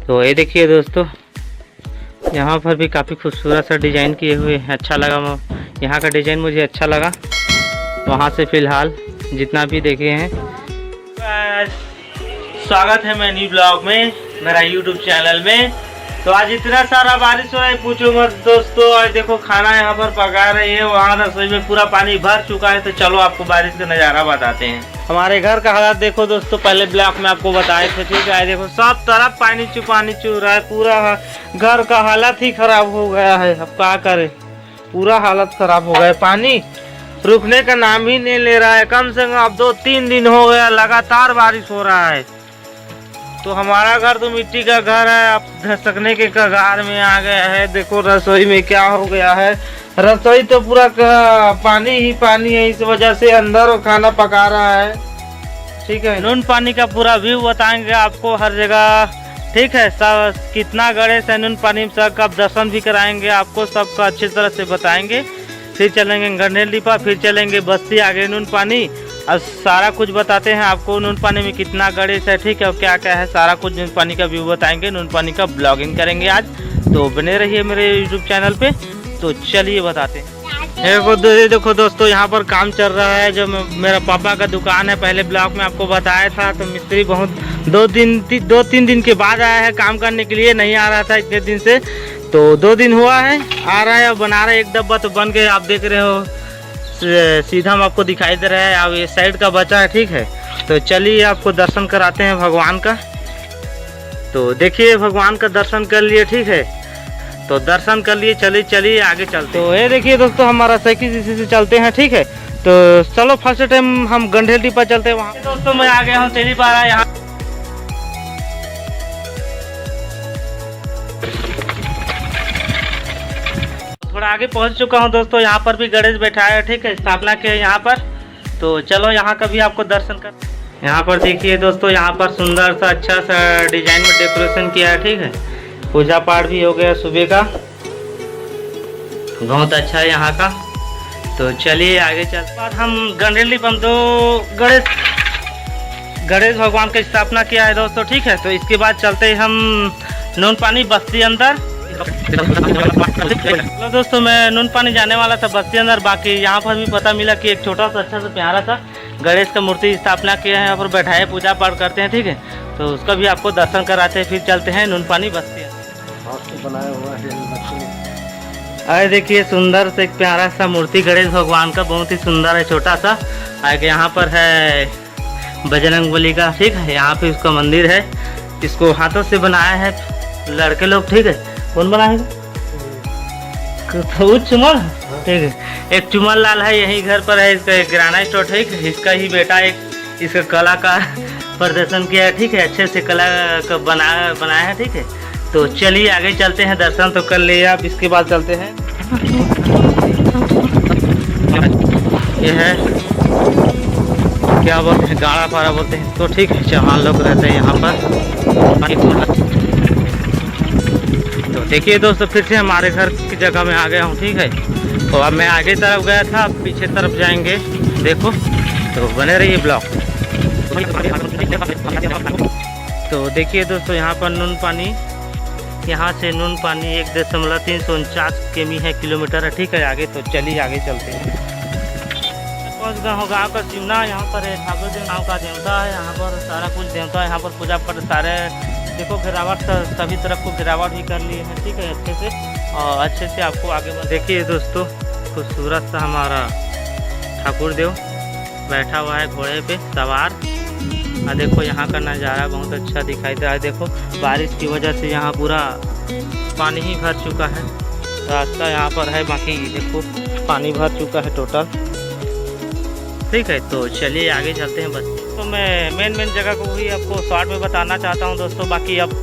तो ये देखिए दोस्तों, यहाँ पर भी काफ़ी खूबसूरत सा डिज़ाइन किए हुए हैं। अच्छा लगा, यहाँ का डिज़ाइन मुझे अच्छा लगा। वहाँ से फ़िलहाल जितना भी देखे हैं, स्वागत है मैं न्यू ब्लॉग में, मेरा यूट्यूब चैनल में। तो आज इतना सारा बारिश हो रहा है, पूछो मत दोस्तों। और देखो खाना यहाँ पर पका रही है, वहाँ रसोई में पूरा पानी भर चुका है। तो चलो आपको बारिश का नज़ारा बताते हैं। हमारे घर का हालात देखो दोस्तों, पहले ब्लॉग में आपको बताए थे, ठीक है। देखो सब तरफ पानी चू रहा है, पूरा घर का हालत ही खराब हो गया है। अब क्या करें, पूरा हालत खराब हो गया है। पानी रुकने का नाम ही नहीं ले रहा है। कम से कम अब 2-3 दिन हो गया लगातार बारिश हो रहा है। तो हमारा घर तो मिट्टी का घर है, अब धसकने के कगार में आ गया है। देखो रसोई में क्या हो गया है, रसोई तो पूरा पानी ही पानी है। इस वजह से अंदर खाना पका रहा है, ठीक है। नून पानी का पूरा व्यू बताएंगे आपको हर जगह, ठीक है। सब कितना गणेश है नून पानी में, सबका दर्शन भी कराएंगे आपको, सबका अच्छी तरह से बताएंगे। फिर चलेंगे गंडेल डिपा, फिर चलेंगे बस्ती, आगे नून पानी। अब सारा कुछ बताते हैं आपको, नून पानी में कितना गणेश है, ठीक है, और क्या क्या है, सारा कुछ नून पानी का व्यू बताएंगे। नून पानी का ब्लॉगिंग करेंगे आज, तो बने रहिए मेरे यूट्यूब चैनल पे। तो चलिए बताते हैं। देखो दोस्तों, यहाँ पर काम चल रहा है, जो मेरा पापा का दुकान है। पहले ब्लॉग में आपको बताया था। तो मिस्त्री बहुत 2-3 दिन के बाद आया है काम करने के लिए, नहीं आ रहा था इतने दिन से। तो 2 दिन हुआ है, आ रहा है और बना रहा है। एक डब्बा तो बन गया, आप देख रहे हो, सीधा हम आपको दिखाई दे रहा है। अब ये साइड का बचा है, ठीक है। तो चलिए आपको दर्शन कराते हैं भगवान का। तो देखिए भगवान का दर्शन कर लिए, ठीक है। तो दर्शन कर लिए, चलिए आगे चलते। तो ये देखिए दोस्तों, हमारा साइकिल इसी से चलते हैं, ठीक है। तो चलो फर्स्ट टाइम हम गंडेल डिपा चलते हैं। वहाँ दोस्तों मैं आ गया हूँ तेली पारा। यहाँ थोड़ा आगे पहुंच चुका हूं दोस्तों। यहाँ पर भी गणेश बैठा है, ठीक है, स्थापना के यहाँ पर। तो चलो यहाँ का भी आपको दर्शन कर। यहाँ पर देखिए दोस्तों, यहाँ पर सुंदर सा अच्छा सा डिजाइन में डेकोरेशन किया है, ठीक है। पूजा पाठ भी हो गया सुबह का, बहुत अच्छा है यहाँ का। तो चलिए आगे चलते हैं। हम गंडेल डिपा में तो गणेश भगवान की स्थापना किया है दोस्तों, ठीक है। तो इसके बाद चलते हैं हम नून पानी बस्ती अंदर। तो दोस्तों मैं नून पानी जाने वाला था बस्ती अंदर। बाकी यहाँ पर भी पता मिला कि एक छोटा सा अच्छा सा प्यारा सा गणेश का मूर्ति स्थापना किया है, यहाँ पर बैठाए पूजा पाठ करते हैं, ठीक है। तो उसका भी आपको दर्शन कराते हैं, फिर चलते हैं नून पानी बस्ती बनाया हुआ है। अरे देखिए सुंदर से एक प्यारा सा मूर्ति गणेश भगवान का, बहुत ही सुंदर है, छोटा सा। आगे यहाँ पर है बजरंगबली का, ठीक है। यहाँ पे उसका मंदिर है, इसको हाथों से बनाया है लड़के लोग, ठीक है। कौन बनाएगा? चुमल, ठीक है। एक चुमल लाल है, यही घर पर है, इसका एक किराना स्टोर, ठीक है। इसका ही बेटा एक इसका कला का प्रदर्शन किया है, ठीक है। अच्छे से कला का बनाया है, ठीक है। तो चलिए आगे चलते हैं। दर्शन तो कर लिए आप, इसके बाद चलते हैं। ये है क्या बोलते हैं, गाड़ा पारा बोलते हैं, तो ठीक है। चौहान लोग रहते हैं यहाँ पर। तो देखिए दोस्तों, फिर से हमारे घर की जगह में आ गया हूँ, ठीक है। तो अब मैं आगे तरफ गया था, अब पीछे तरफ जाएंगे, देखो। तो बने रहिए ब्लॉग। तो देखिए दोस्तों, यहाँ पर नून पानी, यहाँ से नून पानी 1.349 किमी है, किलोमीटर है, ठीक है। आगे तो चलिए आगे चलते हैं। पहुँच गया हूँ गाँव का सिमना। यहाँ पर ठाकुर जी गाँव का देवता है, यहाँ पर सारा कुछ देवता है। यहाँ पर पूजा पाठ सारे देखो, गिरावट सभी तरफ को गिरावट भी कर लिए हैं, ठीक है, अच्छे से। और अच्छे से आपको आगे देखिए दोस्तों, खूबसूरत सा हमारा ठाकुर देव बैठा हुआ है घोड़े पे सवार। और देखो यहाँ का नज़ारा बहुत अच्छा दिखाई दे रहा है। देखो बारिश की वजह से यहाँ पूरा पानी ही भर चुका है, रास्ता यहाँ पर है, बाकी देखो पानी भर चुका है टोटल, ठीक है। तो चलिए आगे चलते हैं बस। तो मैं मेन जगह को भी आपको शॉर्ट में बताना चाहता हूँ दोस्तों। बाकी अब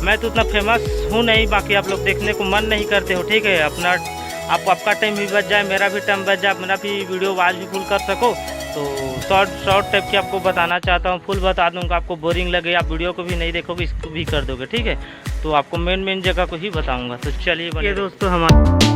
मैं तो उतना फेमस हूँ नहीं, बाकी आप लोग देखने को मन नहीं करते हो, ठीक है। आपका टाइम भी बच जाए, मेरा भी टाइम बच जाए, मेरा भी वीडियो आवाज़ भी फुल कर सको। तो शॉर्ट टाइप की आपको बताना चाहता हूँ। फुल बता दूँगा, आपको बोरिंग लगे, आप वीडियो को भी नहीं देखोगे, इसको भी कर दोगे, ठीक है। तो आपको मेन जगह को ही बताऊँगा। तो चलिए दोस्तों, हमारे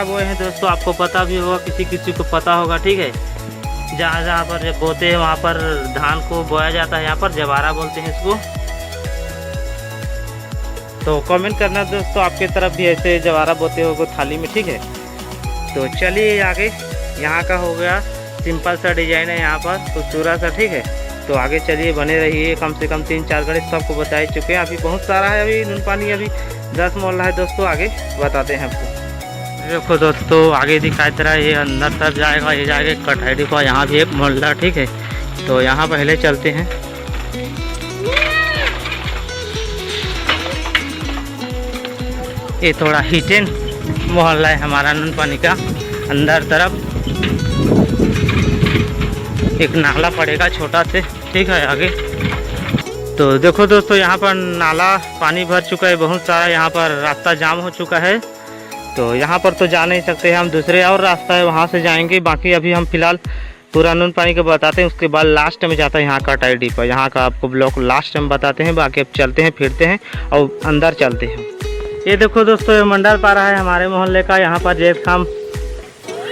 वो है दोस्तों, आपको पता भी होगा, किसी किसी को पता होगा, ठीक है। जहाँ जहाँ पर बोते हैं वहाँ पर धान को बोया जाता है, यहाँ पर जवारा बोलते हैं इसको। तो कमेंट करना दोस्तों, आपके तरफ भी ऐसे जवारा बोते होगे थाली में, ठीक है। तो चलिए आगे, यहाँ का हो गया सिंपल सा डिजाइन है यहाँ पर, खूबसूरत सा, ठीक है। तो आगे चलिए, बने रहिए। कम से कम 3-4 गणेश सबको बता ही चुके हैं, अभी बहुत सारा है। अभी नून पानी अभी 10 मोहल्ला है दोस्तों, आगे बताते हैं आपको। देखो दोस्तों, आगे दिखाई दे रहा है, ये अंदर तक जाएगा, ये जाएगा कटहरी को, यहाँ भी एक मोहल्ला, ठीक है। तो यहाँ पहले चलते हैं। ये थोड़ा हिटेन मोहल्ला है हमारा नून पानी का, अंदर तरफ एक नाला पड़ेगा छोटा से, ठीक है। आगे तो देखो दोस्तों, यहाँ पर नाला पानी भर चुका है बहुत सारा, यहाँ पर रास्ता जाम हो चुका है। तो यहाँ पर तो जा नहीं सकते हैं हम, दूसरे और रास्ता है वहाँ से जाएंगे। बाकी अभी हम फिलहाल पूरा नून पानी का बताते हैं, उसके बाद लास्ट में जाता है यहाँ का टाइडी पर, यहाँ का आपको ब्लॉक लास्ट में बताते हैं। बाकी अब चलते हैं, फिरते हैं और अंदर चलते हैं। ये देखो दोस्तों, ये मंडल पारा है हमारे मोहल्ले का, यहाँ पर जैद खाम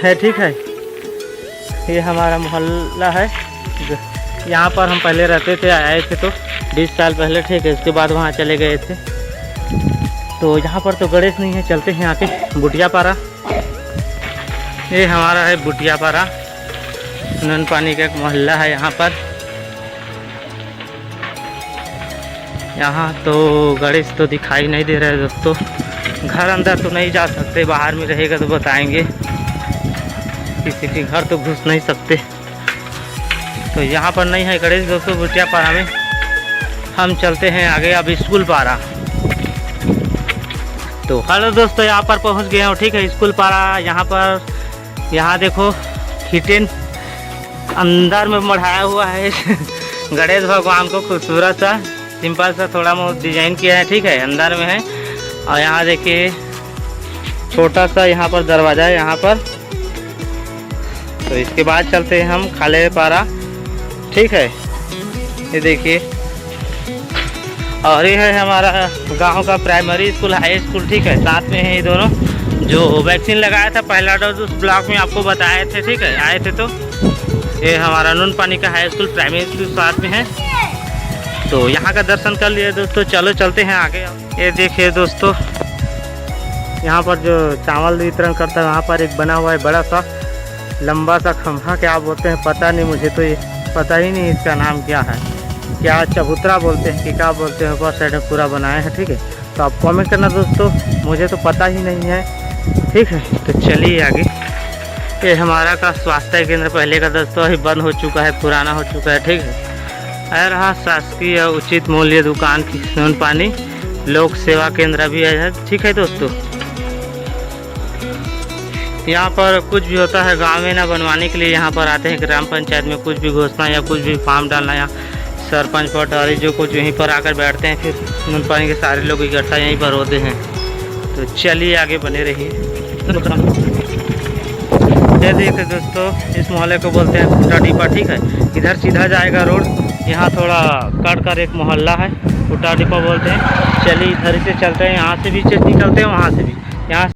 है, ठीक है। ये हमारा मोहल्ला है, यहाँ पर हम पहले रहते थे, आए थे तो 20 साल पहले, ठीक है। उसके बाद वहाँ चले गए थे। तो यहाँ पर तो गणेश नहीं है, चलते हैं आके बुटिया पारा। ये हमारा है बुटिया पारा, नून पानी का एक मोहल्ला है यहाँ पर। यहाँ तो गणेश तो दिखाई नहीं दे रहा है दोस्तों, घर अंदर तो नहीं जा सकते, बाहर में रहेगा तो बताएंगे। किसी के घर तो घुस नहीं सकते, तो यहाँ पर नहीं है गणेश दोस्तों बुटिया पारा में। हम चलते हैं आगे अब स्कूल पारा। तो हेलो दोस्तों, यहाँ पर पहुँच गए हैं, ठीक है, स्कूल पारा। यहाँ पर यहाँ देखो हिटेन अंदर में मढ़ाया हुआ है गणेश भगवान को, खूबसूरत सा सिंपल सा थोड़ा बहुत डिजाइन किया है, ठीक है, अंदर में है। और यहाँ देखिए छोटा सा यहाँ पर दरवाज़ा है यहाँ पर। तो इसके बाद चलते हैं हम खाले पारा, ठीक है। ये देखिए, और ये है हमारा गांव का प्राइमरी स्कूल, हाई स्कूल, ठीक है, साथ में है ये दोनों। जो वैक्सीन लगाया था पहला डोज उस ब्लॉक में आपको बताए थे, ठीक है, आए थे। तो ये हमारा नून पानी का हाई स्कूल प्राइमरी स्कूल साथ में है। तो यहाँ का दर्शन कर लिए दोस्तों, चलो चलते हैं आगे। ये देखिए दोस्तों, यहाँ पर जो चावल वितरण करता है, वहाँ पर एक बना हुआ है बड़ा सा लंबा सा खंभा, क्या बोलते हैं पता नहीं, मुझे तो ये पता ही नहीं इसका नाम क्या है, क्या चबूतरा बोलते हैं कि क्या बोलते हैं, ऊपर साइड में पूरा बनाया है, ठीक है। तो आप कमेंट करना दोस्तों, मुझे तो पता ही नहीं है, ठीक है। तो चलिए आगे। ये हमारा का स्वास्थ्य केंद्र पहले का दोस्तों अभी बंद हो चुका है, पुराना हो चुका है, ठीक है। रहा शासकीय उचित मूल्य दुकान की नून पानी लोक सेवा केंद्र भी है, ठीक है दोस्तों। यहाँ पर कुछ भी होता है गाँव में ना बनवाने के लिए यहाँ पर आते हैं, ग्राम पंचायत में कुछ भी घोषणा या कुछ भी फॉर्म डालना या सरपंच पटवारी जो कुछ यहीं पर आकर बैठते हैं, फिर नून पानी के सारे लोग इकट्ठा यहीं पर होते हैं। तो चलिए आगे बने रहिए। ये देखिए दोस्तों, इस मोहल्ले को बोलते हैं फुटा डिपा, ठीक है। इधर सीधा जाएगा रोड, यहाँ थोड़ा कट कर एक मोहल्ला है, फुटा डिपा बोलते हैं। चलिए इधर से चलते हैं, यहाँ से भी निकलते हैं, वहाँ से भी, यहाँ